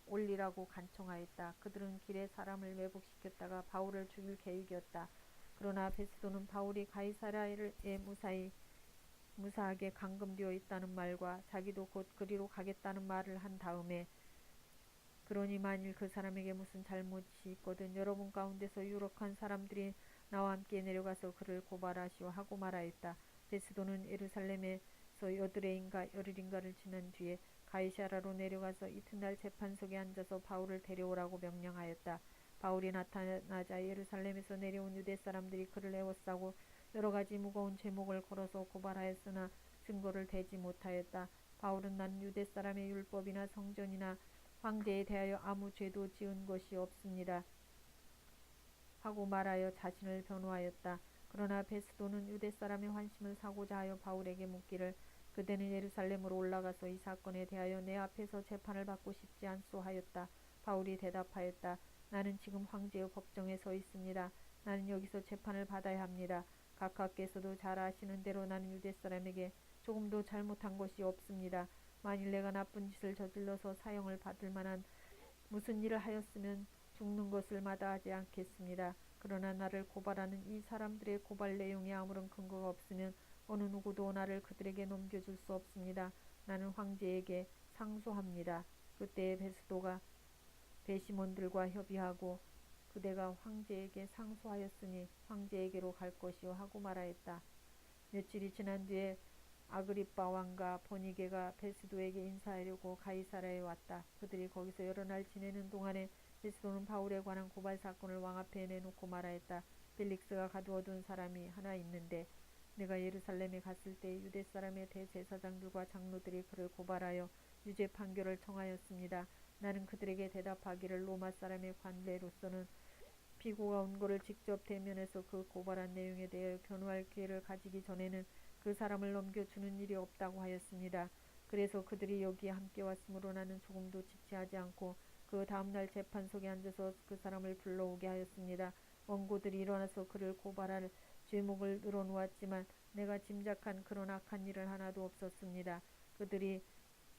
올리라고 간청하였다. 그들은 길에 사람을 매복시켰다가 바울을 죽일 계획이었다. 그러나 베스도는 바울이 가이사랴에 무사하게 감금되어 있다는 말과 자기도 곧 그리로 가겠다는 말을 한 다음에 그러니 만일 그 사람에게 무슨 잘못이 있거든 여러분 가운데서 유력한 사람들이 나와 함께 내려가서 그를 고발하시오 하고 말하였다. 베스도는 예루살렘에서 여드레인가 열흘인가를 지난 뒤에 가이사라로 내려가서 이튿날 재판석에 앉아서 바울을 데려오라고 명령하였다. 바울이 나타나자 예루살렘에서 내려온 유대 사람들이 그를 에워싸고 여러 가지 무거운 제목을 걸어서 고발하였으나 증거를 대지 못하였다. 바울은 나는 유대 사람의 율법이나 성전이나 황제에 대하여 아무 죄도 지은 것이 없습니다 하고 말하여 자신을 변호하였다. 그러나 베스도는 유대 사람의 환심을 사고자 하여 바울에게 묻기를 그대는 예루살렘으로 올라가서 이 사건에 대하여 내 앞에서 재판을 받고 싶지 않소 하였다. 바울이 대답하였다. 나는 지금 황제의 법정에 서 있습니다. 나는 여기서 재판을 받아야 합니다. 각하께서도 잘 아시는 대로 나는 유대 사람에게 조금도 잘못한 것이 없습니다. 만일 내가 나쁜 짓을 저질러서 사형을 받을 만한 무슨 일을 하였으면 죽는 것을 마다하지 않겠습니다. 그러나 나를 고발하는 이 사람들의 고발 내용에 아무런 근거가 없으면 어느 누구도 나를 그들에게 넘겨줄 수 없습니다. 나는 황제에게 상소합니다. 그때 베스도가 배심원들과 협의하고 그대가 황제에게 상소하였으니 황제에게로 갈 것이요 하고 말하였다. 며칠이 지난 뒤에 아그리빠 왕과 버니게가 베스도에게 인사하려고 가이사라에 왔다. 그들이 거기서 여러 날 지내는 동안에 베스도는 바울에 관한 고발 사건을 왕 앞에 내놓고 말하였다. 벨릭스가 가두어둔 사람이 하나 있는데 내가 예루살렘에 갔을 때 유대 사람의 대제사장들과 장로들이 그를 고발하여 유죄 판결을 청하였습니다. 나는 그들에게 대답하기를 로마 사람의 관례로서는 피고가 온 거를 직접 대면해서 그 고발한 내용에 대해 변호할 기회를 가지기 전에는 그 사람을 넘겨주는 일이 없다고 하였습니다. 그래서 그들이 여기에 함께 왔으므로 나는 조금도 지체하지 않고 그 다음날 재판석에 앉아서 그 사람을 불러오게 하였습니다. 원고들이 일어나서 그를 고발할 죄목을 늘어놓았지만 내가 짐작한 그런 악한 일은 하나도 없었습니다. 그들이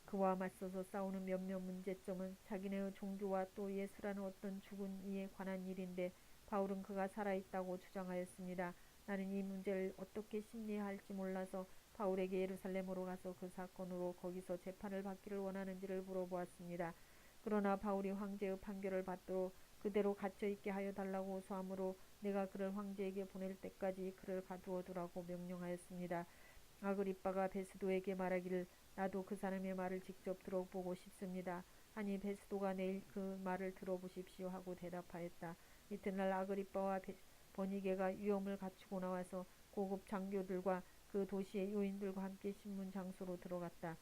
그와 맞서서 싸우는 몇몇 문제점은 자기네의 종교와 또 예수라는 어떤 죽은 이에 관한 일인데 바울은 그가 살아있다고 주장하였습니다. 나는 이 문제를 어떻게 심리해야 할지 몰라서 바울에게 예루살렘으로 가서 그 사건으로 거기서 재판을 받기를 원하는지를 물어보았습니다. 그러나 바울이 황제의 판결을 받도록 그대로 갇혀있게 하여 달라고 호소하므로 내가 그를 황제에게 보낼 때까지 그를 가두어 두라고 명령하였습니다. 아그리빠가 베스도에게 말하기를 나도 그 사람의 말을 직접 들어보고 싶습니다. 하니 베스도가 내일 그 말을 들어보십시오 하고 대답하였다. 이튿날 아그리빠와 버니게가 위엄을 갖추고 나와서 고급 장교들과 그 도시의 요인들과 함께 신문 장소로 들어갔다.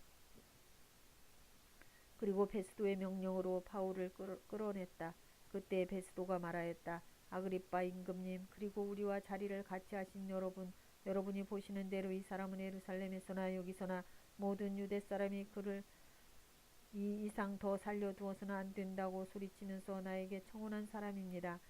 그리고 베스도의 명령으로 바울을 끌어냈다. 그때 베스도가 말하였다. 아그리빠 임금님, 그리고 우리와 자리를 같이 하신 여러분, 여러분이 보시는 대로 이 사람은 예루살렘에서나 여기서나 모든 유대 사람이 그를 이 이상 더 살려두어서는 안 된다고 소리치면서 나에게 청혼한 사람입니다.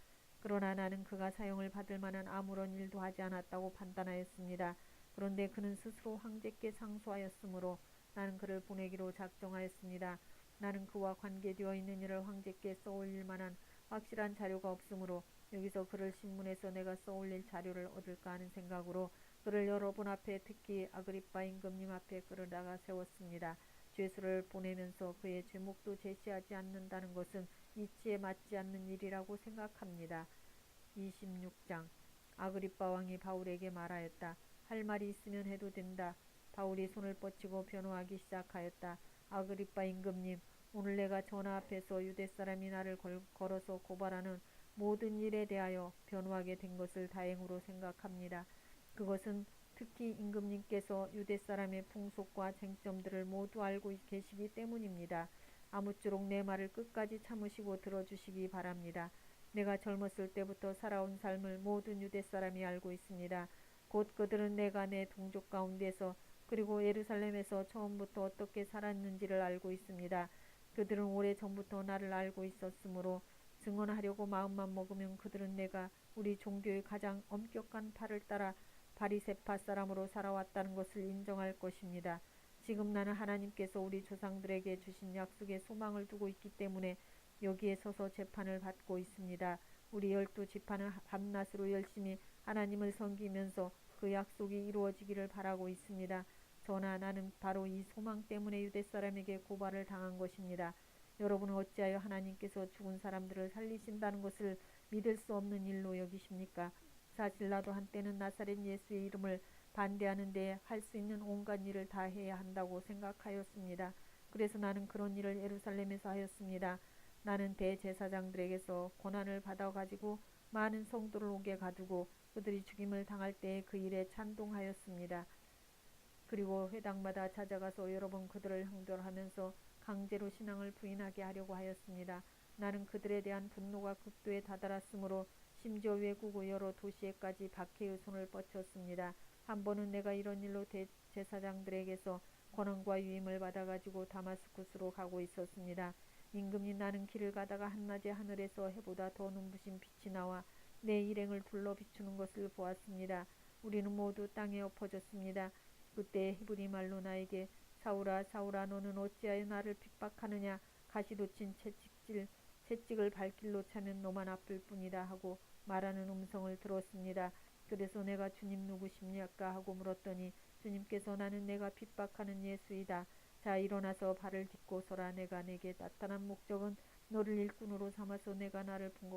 그러나 나는 그가 사형을 받을 만한 아무런 일도 하지 않았다고 판단하였습니다. 그런데 그는 스스로 황제께 상소하였으므로 나는 그를 보내기로 작정하였습니다. 나는 그와 관계되어 있는 일을 황제께 써올릴 만한 확실한 자료가 없으므로 여기서 그를 신문해서 내가 써올릴 자료를 얻을까 하는 생각으로 그를 여러분 앞에 특히 아그리빠 임금님 앞에 끌어다가 세웠습니다. 죄수를 보내면서 그의 죄목도 제시하지 않는다는 것은 이치에 맞지 않는 일이라고 생각합니다. 26장 아그리빠 왕이 바울에게 말하였다. 할 말이 있으면 해도 된다. 바울이 손을 뻗치고 변호하기 시작하였다. 아그리빠 임금님, 오늘 내가 전하 앞에서 유대 사람이 나를 걸어서 고발하는 모든 일에 대하여 변호하게 된 것을 다행으로 생각합니다. 그것은 특히 임금님께서 유대 사람의 풍속과 쟁점들을 모두 알고 계시기 때문입니다. 아무쪼록 내 말을 끝까지 참으시고 들어주시기 바랍니다. 내가 젊었을 때부터 살아온 삶을 모든 유대 사람이 알고 있습니다. 곧 그들은 내가 내 동족 가운데서 그리고 예루살렘에서 처음부터 어떻게 살았는지를 알고 있습니다. 그들은 오래전부터 나를 알고 있었으므로 증언하려고 마음만 먹으면 그들은 내가 우리 종교의 가장 엄격한 팔을 따라 바리새파 사람으로 살아왔다는 것을 인정할 것입니다. 지금 나는 하나님께서 우리 조상들에게 주신 약속에 소망을 두고 있기 때문에 여기에 서서 재판을 받고 있습니다. 우리 12지파는 밤낮으로 열심히 하나님을 섬기면서 그 약속이 이루어지기를 바라고 있습니다. 전하, 나는 바로 이 소망 때문에 유대 사람에게 고발을 당한 것입니다. 여러분은 어찌하여 하나님께서 죽은 사람들을 살리신다는 것을 믿을 수 없는 일로 여기십니까? 사실 나도 한때는 나사렛 예수의 이름을 반대하는 데 할 수 있는 온갖 일을 다 해야 한다고 생각하였습니다. 그래서 나는 그런 일을 예루살렘에서 하였습니다. 나는 대제사장들에게서 권한을 받아가지고 많은 성도를 옥에 가두고 그들이 죽임을 당할 때에 그 일에 찬동하였습니다. 그리고 회당마다 찾아가서 여러 번 그들을 형벌하면서 강제로 신앙을 부인하게 하려고 하였습니다. 나는 그들에 대한 분노가 극도에 다다랐으므로 심지어 외국의 여러 도시에까지 박해의 손을 뻗쳤습니다. 한 번은 내가 이런 일로 대제사장들에게서 권한과 유임을 받아가지고 다마스쿠스로 가고 있었습니다. 임금님, 나는 길을 가다가 한낮에 하늘에서 해보다 더 눈부신 빛이 나와 내 일행을 둘러 비추는 것을 보았습니다. 우리는 모두 땅에 엎어졌습니다. 그때 히브리 말로 나에게 사울아 사울아 너는 어찌하여 나를 핍박하느냐 가시도 친 채찍을 발길로 차면 너만 아플 뿐이다 하고 말하는 음성을 들었습니다. 그래서 내가 주님 누구십니까 하고 물었더니 주님께서 나는 내가 핍박하는 예수이다. 자 일어나서 발을 딛고 서라. 내가 내게 나타난 목적은 너를 일꾼으로 삼아서 내가 나를 본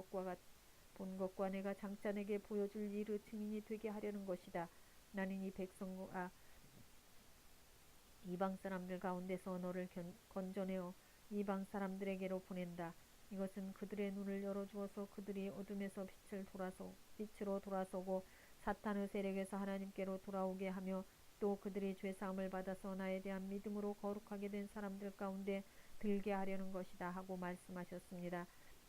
것과 내가 장차 내게 보여줄 일의 증인이 되게 하려는 것이다. 나는 이 백성과 이방 사람들 가운데서 너를 건져내어 이방 사람들에게로 보낸다. 이것은 그들의 눈을 열어주어서 그들이 어둠에서 빛으로 돌아서고 사탄의 세력에서 하나님께로 돌아오게 하며 또 그들이 죄사함을 받아서 나에 대한 믿음으로 거룩하게 된 사람들 가운데 들게 하려는 것이다 하고 말씀하셨습니다.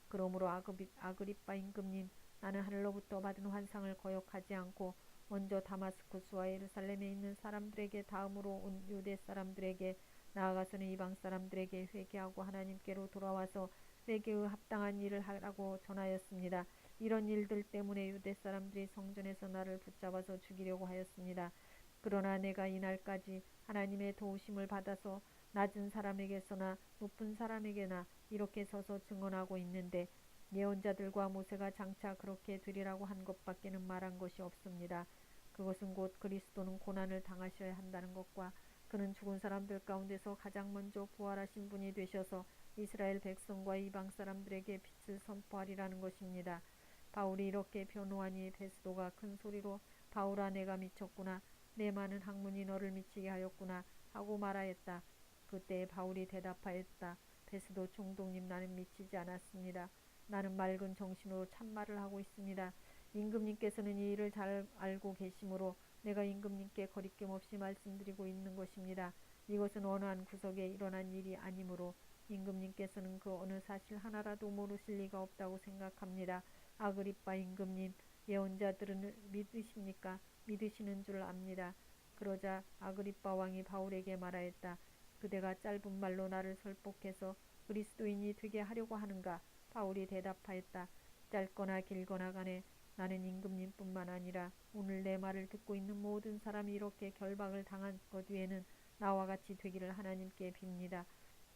그러므로 아그리빠 임금님, 나는 하늘로부터 받은 환상을 거역하지 않고 먼저 다마스쿠스와 예루살렘에 있는 사람들에게 다음으로 온 유대 사람들에게 나아가서는 이방 사람들에게 회개하고 하나님께로 돌아와서 회개의 합당한 일을 하라고 전하였습니다. 이런 일들 때문에 유대 사람들이 성전에서 나를 붙잡아서 죽이려고 하였습니다. 그러나 내가 이날까지 하나님의 도우심을 받아서 낮은 사람에게서나 높은 사람에게나 이렇게 서서 증언하고 있는데 예언자들과 모세가 장차 그렇게 되리라고 한 것밖에는 말한 것이 없습니다. 그것은 곧 그리스도는 고난을 당하셔야 한다는 것과 그는 죽은 사람들 가운데서 가장 먼저 부활하신 분이 되셔서 이스라엘 백성과 이방 사람들에게 빛을 선포하리라는 것입니다. 바울이 이렇게 변호하니 베스도가 큰 소리로 바울아 내가 미쳤구나. 내 많은 학문이 너를 미치게 하였구나 하고 말하였다. 그때 바울이 대답하였다. 베스도 총독님 나는 미치지 않았습니다. 나는 맑은 정신으로 참말을 하고 있습니다. 임금님께서는 이 일을 잘 알고 계시므로 내가 임금님께 거리낌 없이 말씀드리고 있는 것입니다. 이것은 어느 한 구석에 일어난 일이 아니므로 임금님께서는 그 어느 사실 하나라도 모르실 리가 없다고 생각합니다. 아그리빠 임금님, 예언자들은 믿으십니까? 믿으시는 줄 압니다. 그러자 아그리빠 왕이 바울에게 말하였다. 그대가 짧은 말로 나를 설득해서 그리스도인이 되게 하려고 하는가? 바울이 대답하였다. 짧거나 길거나 간에 나는 임금님뿐만 아니라 오늘 내 말을 듣고 있는 모든 사람이 이렇게 결박을 당한 것 위에는 나와 같이 되기를 하나님께 빕니다.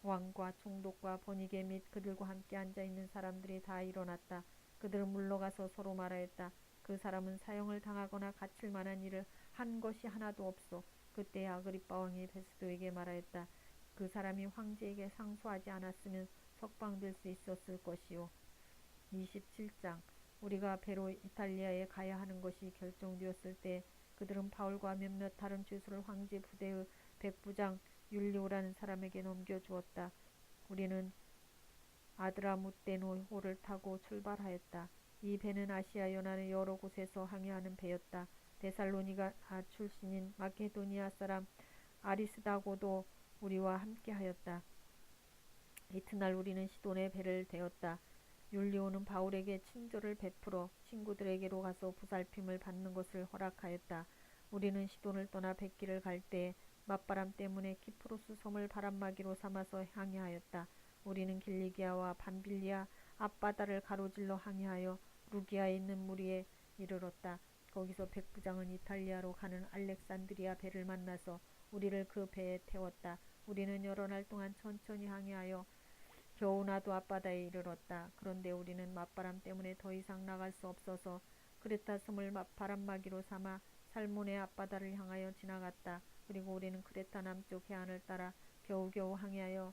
왕과 총독과 번이게 및 그들과 함께 앉아있는 사람들이 다 일어났다. 그들은 물러가서 서로 말하였다. 그 사람은 사형을 당하거나 갇힐 만한 일을 한 것이 하나도 없소. 그때 아그리빠 왕이 베스도에게 말하였다. 그 사람이 황제에게 상소하지 않았으면 석방될 수 있었을 것이요. 27장. 우리가 배로 이탈리아에 가야 하는 것이 결정되었을 때 그들은 바울과 몇몇 다른 죄수를 황제 부대의 백부장 율리오라는 사람에게 넘겨주었다. 우리는 아드라무떼노호를 타고 출발하였다. 이 배는 아시아 연안의 여러 곳에서 항해하는 배였다. 데살로니가 출신인 마케도니아 사람 아리스다고도 우리와 함께하였다. 이튿날 우리는 시돈에 배를 대었다. 율리오는 바울에게 친절을 베풀어 친구들에게로 가서 보살핌을 받는 것을 허락하였다. 우리는 시돈을 떠나 뱃길을 갈 때 맞바람 때문에 키프로스 섬을 바람막이로 삼아서 항해하였다. 우리는 길리기아와 밤빌리아 앞바다를 가로질러 항해하여 루기아에 있는 무리에 이르렀다. 거기서 백부장은 이탈리아로 가는 알렉산드리아 배를 만나서 우리를 그 배에 태웠다. 우리는 여러 날 동안 천천히 항해하여 겨우 나도 앞바다에 이르렀다. 그런데 우리는 맞바람 때문에 더 이상 나갈 수 없어서 크레타 섬을 바람막이로 삼아 살모네 앞바다를 향하여 지나갔다. 그리고 우리는 크레타 남쪽 해안을 따라 겨우겨우 항해하여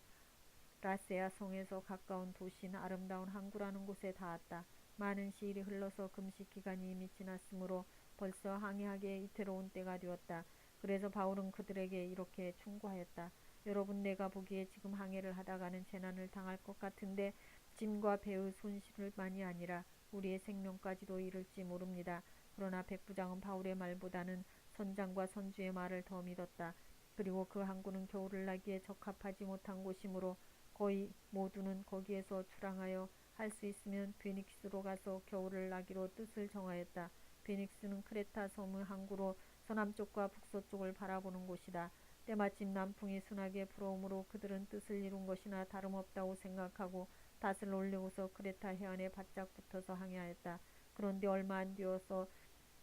라세아 성에서 가까운 도시인 아름다운 항구라는 곳에 닿았다. 많은 시일이 흘러서 금식 기간이 이미 지났으므로 벌써 항해하기에 이태로운 때가 되었다. 그래서 바울은 그들에게 이렇게 충고하였다. 여러분 내가 보기에 지금 항해를 하다가는 재난을 당할 것 같은데 짐과 배의 손실만이 아니라 우리의 생명까지도 이를지 모릅니다. 그러나 백부장은 바울의 말보다는 선장과 선주의 말을 더 믿었다. 그리고 그 항구는 겨울을 나기에 적합하지 못한 곳이므로 거의 모두는 거기에서 출항하여 할 수 있으면 베닉스로 가서 겨울을 나기로 뜻을 정하였다. 베닉스는 크레타 섬의 항구로 서남쪽과 북서쪽을 바라보는 곳이다. 때마침 남풍이 순하게 불어오므로 그들은 뜻을 이룬 것이나 다름없다고 생각하고 닷을 올리고서 크레타 해안에 바짝 붙어서 항해하였다. 그런데 얼마 안 되어서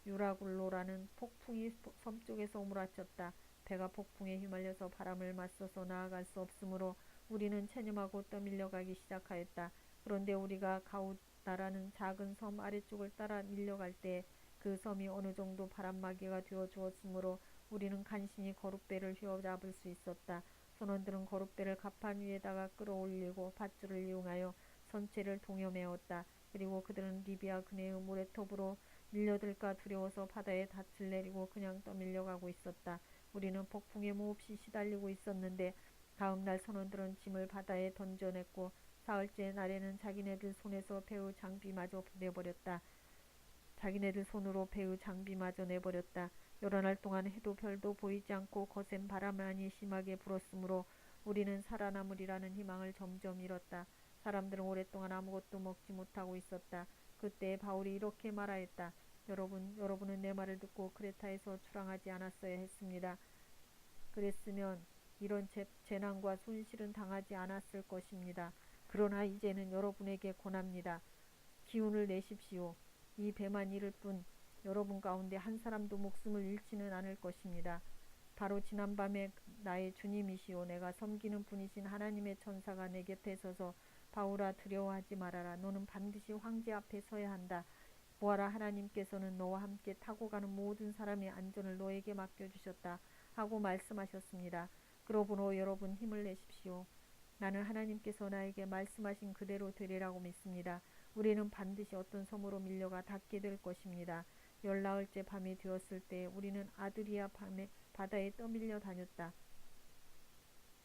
유라굴로라는 폭풍이 섬쪽에서 오므라쳤다. 배가 폭풍에 휘말려서 바람을 맞서서 나아갈 수 없으므로 우리는 체념하고 떠밀려가기 시작하였다. 그런데 우리가 가우다라는 작은 섬 아래쪽을 따라 밀려갈 때 그 섬이 어느 정도 바람막이가 되어 주었으므로 우리는 간신히 거룻배를 휘어잡을 수 있었다. 선원들은 거룻배를 갑판 위에다가 끌어올리고 밧줄을 이용하여 선체를 동여매었다. 그리고 그들은 리비아 근해의 모래톱으로 밀려들까 두려워서 바다에 닻을 내리고 그냥 떠밀려가고 있었다. 우리는 폭풍에 몹시 시달리고 있었는데 다음날 선원들은 짐을 바다에 던져냈고 사흘째 날에는 자기네들 손에서 배의 장비마저 내버렸다. 자기네들 손으로 배의 장비마저 내버렸다. 여러 날 동안 해도 별도 보이지 않고 거센 바람만이 심하게 불었으므로 우리는 살아남으리라는 희망을 점점 잃었다. 사람들은 오랫동안 아무것도 먹지 못하고 있었다. 그때 바울이 이렇게 말하였다. 여러분은 내 말을 듣고 크레타에서 출항하지 않았어야 했습니다. 그랬으면 이런 재난과 손실은 당하지 않았을 것입니다. 그러나 이제는 여러분에게 권합니다. 기운을 내십시오. 이 배만 잃을 뿐 여러분 가운데 한 사람도 목숨을 잃지는 않을 것입니다. 바로 지난밤에 나의 주님이시오 내가 섬기는 분이신 하나님의 천사가 내 곁에 서서 바울아 두려워하지 말아라. 너는 반드시 황제 앞에 서야 한다. 보아라 하나님께서는 너와 함께 타고 가는 모든 사람의 안전을 너에게 맡겨주셨다 하고 말씀하셨습니다. 그러므로 여러분 힘을 내십시오. 나는 하나님께서 나에게 말씀하신 그대로 되리라고 믿습니다. 우리는 반드시 어떤 섬으로 밀려가 닿게 될 것입니다. 열나흘째 밤이 되었을 때 우리는 아드리아 바다에 떠밀려 다녔다.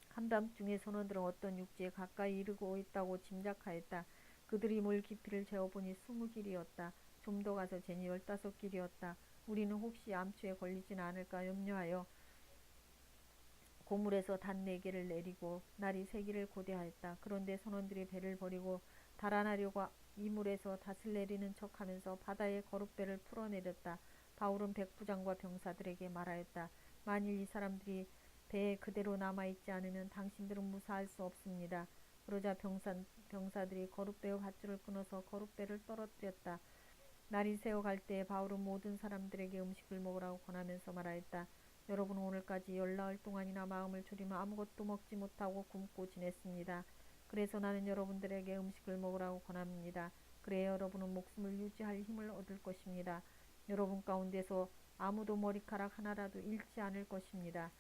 한밤중에 선원들은 어떤 육지에 가까이 이르고 있다고 짐작하였다. 그들이 물 깊이를 재어보니 20길이었다. 좀 더 가서 재니 15길이었다. 우리는 혹시 암초에 걸리지는 않을까 염려하여 고물에서 단 4개를 내리고 날이 새기를 고대하였다. 그런데 선원들이 배를 버리고 달아나려고 이물에서 닷을 내리는 척하면서 바다에 거룻배를 풀어내렸다. 바울은 백부장과 병사들에게 말하였다. 만일 이 사람들이 배에 그대로 남아있지 않으면 당신들은 무사할 수 없습니다. 그러자 병사들이 거룻배의 밧줄을 끊어서 거룻배를 떨어뜨렸다. 날이 새어갈 때에 바울은 모든 사람들에게 음식을 먹으라고 권하면서 말하였다. 여러분은 오늘까지 열나흘 동안이나 마음을 졸이며 아무것도 먹지 못하고 굶고 지냈습니다. 그래서 나는 여러분들에게 음식을 먹으라고 권합니다. 그래야 여러분은 목숨을 유지할 힘을 얻을 것입니다. 여러분 가운데서 아무도 머리카락 하나라도 잃지 않을 것입니다.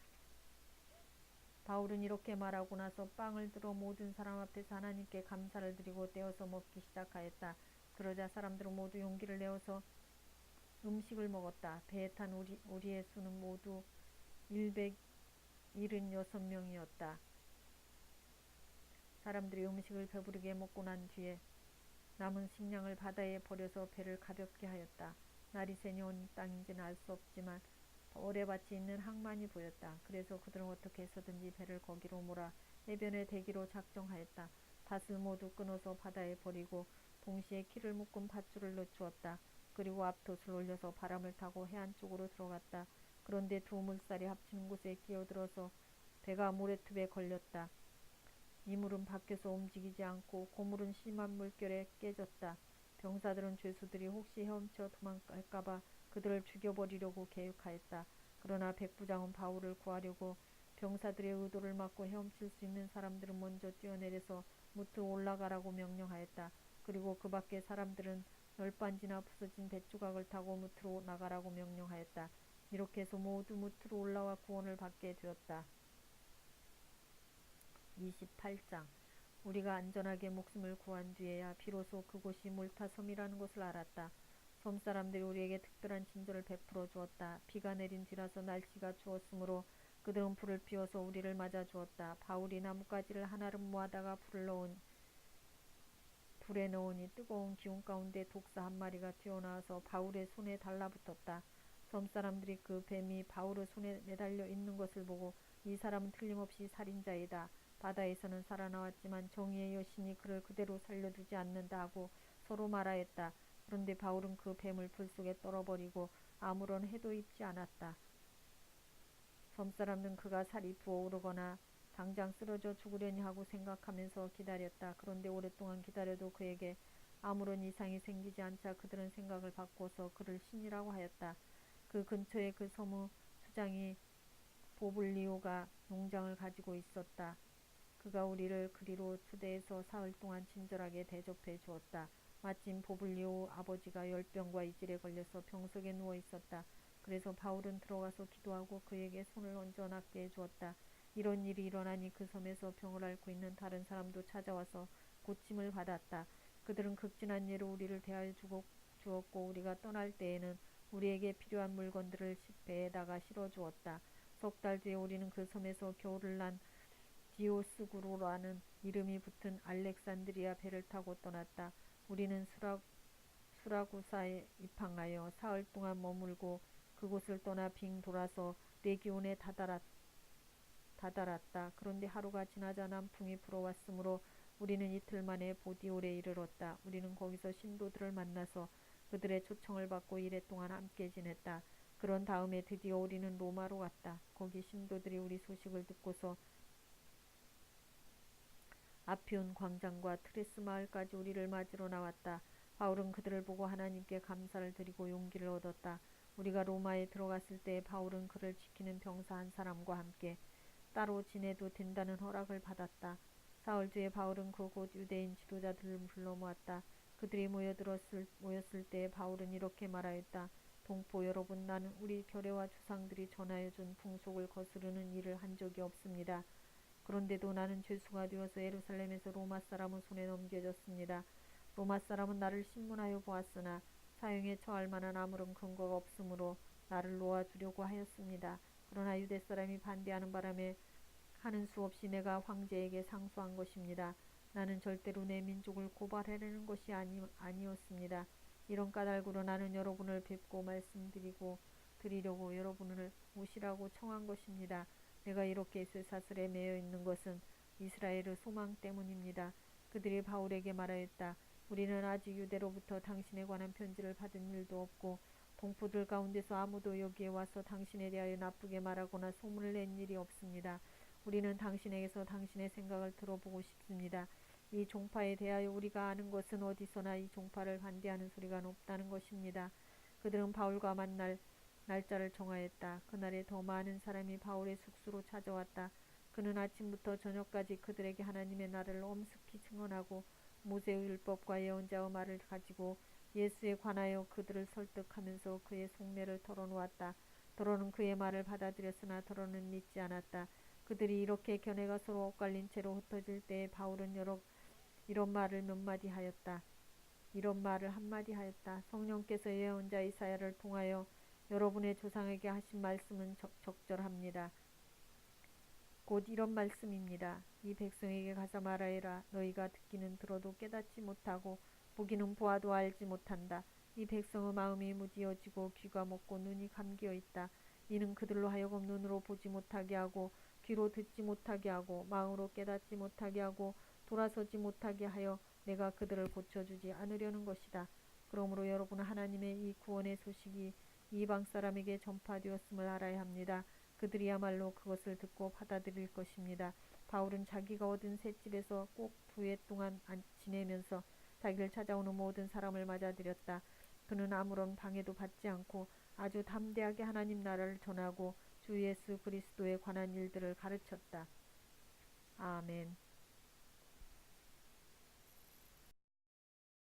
바울은 이렇게 말하고 나서 빵을 들어 모든 사람 앞에서 하나님께 감사를 드리고 떼어서 먹기 시작하였다. 그러자 사람들은 모두 용기를 내어서 음식을 먹었다. 배에 탄 우리의 수는 모두 176명이었다. 사람들이 음식을 배부르게 먹고 난 뒤에 남은 식량을 바다에 버려서 배를 가볍게 하였다. 날이 새니 어느 땅인지는 알 수 없지만 오래밭이 있는 항만이 보였다. 그래서 그들은 어떻게 해서든지 배를 거기로 몰아 해변에 대기로 작정하였다. 닷을 모두 끊어서 바다에 버리고 동시에 키를 묶은 밧줄을 늦추었다. 그리고 앞돛을 올려서 바람을 타고 해안 쪽으로 들어갔다. 그런데 두 물살이 합치는 곳에 끼어들어서 배가 모래톱에 걸렸다. 이물은 밖에서 움직이지 않고 고물은 심한 물결에 깨졌다. 병사들은 죄수들이 혹시 헤엄쳐 도망갈까봐 그들을 죽여버리려고 계획하였다. 그러나 백부장은 바울을 구하려고 병사들의 의도를 막고 헤엄칠 수 있는 사람들은 먼저 뛰어내려서 무트로 올라가라고 명령하였다. 그리고 그 밖의 사람들은 널빤지나 부서진 뱃조각을 타고 무트로 나가라고 명령하였다. 이렇게 해서 모두 무트로 올라와 구원을 받게 되었다. 28장 우리가 안전하게 목숨을 구한 뒤에야 비로소 그곳이 몰타섬이라는 것을 알았다. 섬사람들이 우리에게 특별한 친절을 베풀어 주었다. 비가 내린 뒤라서 날씨가 추웠으므로 그들은 불을 피워서 우리를 맞아 주었다. 바울이 나뭇가지를 하나름 모아다가 불에 넣으니 뜨거운 기운 가운데 독사 한 마리가 튀어나와서 바울의 손에 달라붙었다. 섬사람들이 그 뱀이 바울의 손에 매달려 있는 것을 보고 이 사람은 틀림없이 살인자이다. 바다에서는 살아나왔지만 정의의 여신이 그를 그대로 살려두지 않는다 하고 서로 말하였다. 그런데 바울은 그 뱀을 불 속에 떨어버리고 아무런 해도 입지 않았다. 섬사람들은 그가 살이 부어오르거나 당장 쓰러져 죽으려니 하고 생각하면서 기다렸다. 그런데 오랫동안 기다려도 그에게 아무런 이상이 생기지 않자 그들은 생각을 바꿔서 그를 신이라고 하였다. 그 근처에 그 섬의 수장이 보블리오가 농장을 가지고 있었다. 그가 우리를 그리로 초대해서 사흘 동안 친절하게 대접해 주었다. 마침 보블리오 아버지가 열병과 이질에 걸려서 병석에 누워 있었다. 그래서 바울은 들어가서 기도하고 그에게 손을 얹어 낫게 해주었다. 이런 일이 일어나니 그 섬에서 병을 앓고 있는 다른 사람도 찾아와서 고침을 받았다. 그들은 극진한 예로 우리를 대하여 주었고 우리가 떠날 때에는 우리에게 필요한 물건들을 배에다가 실어주었다. 석 달 뒤에 우리는 그 섬에서 겨울을 난 디오스구로라는 이름이 붙은 알렉산드리아 배를 타고 떠났다. 우리는 수라구사에 입항하여 사흘 동안 머물고 그곳을 떠나 빙 돌아서 레기온에 다다랐다. 그런데 하루가 지나자 남풍이 불어왔으므로 우리는 이틀 만에 보디올에 이르렀다. 우리는 거기서 신도들을 만나서 그들의 초청을 받고 이래 동안 함께 지냈다. 그런 다음에 드디어 우리는 로마로 갔다. 거기 신도들이 우리 소식을 듣고서 아피온 광장과 트레스 마을까지 우리를 맞으러 나왔다. 바울은 그들을 보고 하나님께 감사를 드리고 용기를 얻었다. 우리가 로마에 들어갔을 때 바울은 그를 지키는 병사 한 사람과 함께 따로 지내도 된다는 허락을 받았다. 사흘 뒤에 바울은 그 곧 유대인 지도자들을 불러 모았다. 그들이 모였을 때 바울은 이렇게 말하였다. 동포 여러분, 나는 우리 결례와 조상들이 전하여 준 풍속을 거스르는 일을 한 적이 없습니다. 그런데도 나는 죄수가 되어서 예루살렘에서 로마 사람의 손에 넘겨졌습니다. 로마 사람은 나를 신문하여 보았으나 사형에 처할 만한 아무런 근거가 없으므로 나를 놓아주려고 하였습니다. 그러나 유대 사람이 반대하는 바람에 하는 수 없이 내가 황제에게 상소한 것입니다. 나는 절대로 내 민족을 고발하려는 것이 아니었습니다. 이런 까닭으로 나는 여러분을 뵙고 드리려고 여러분을 오시라고 청한 것입니다. 내가 이렇게 쇠사슬에 매여 있는 것은 이스라엘의 소망 때문입니다. 그들이 바울에게 말하였다. 우리는 아직 유대로부터 당신에 관한 편지를 받은 일도 없고 동포들 가운데서 아무도 여기에 와서 당신에 대하여 나쁘게 말하거나 소문을 낸 일이 없습니다. 우리는 당신에게서 당신의 생각을 들어보고 싶습니다. 이 종파에 대하여 우리가 아는 것은 어디서나 이 종파를 반대하는 소리가 높다는 것입니다. 그들은 바울과 만날 날짜를 정하였다. 그날에 더 많은 사람이 바울의 숙소로 찾아왔다. 그는 아침부터 저녁까지 그들에게 하나님의 나라를 엄숙히 증언하고 모세의 율법과 예언자의 말을 가지고 예수에 관하여 그들을 설득하면서 그의 속내를 털어놓았다. 더러는 그의 말을 받아들였으나 더러는 믿지 않았다. 그들이 이렇게 견해가 서로 엇갈린 채로 흩어질 때에 바울은 이런 말을 한마디 하였다. 성령께서 예언자 이사야를 통하여 여러분의 조상에게 하신 말씀은 적절합니다. 곧 이런 말씀입니다. 이 백성에게 가서 말하여라. 너희가 듣기는 들어도 깨닫지 못하고 보기는 보아도 알지 못한다. 이 백성의 마음이 무디어지고 귀가 먹고 눈이 감기어 있다. 이는 그들로 하여금 눈으로 보지 못하게 하고 귀로 듣지 못하게 하고 마음으로 깨닫지 못하게 하고 돌아서지 못하게 하여 내가 그들을 고쳐주지 않으려는 것이다. 그러므로 여러분은 하나님의 이 구원의 소식이 이방 사람에게 전파되었음을 알아야 합니다. 그들이야말로 그것을 듣고 받아들일 것입니다. 바울은 자기가 얻은 새 집에서 꼭 2해 동안 지내면서 자기를 찾아오는 모든 사람을 맞아들였다. 그는 아무런 방해도 받지 않고 아주 담대하게 하나님 나라를 전하고 주 예수 그리스도에 관한 일들을 가르쳤다. 아멘.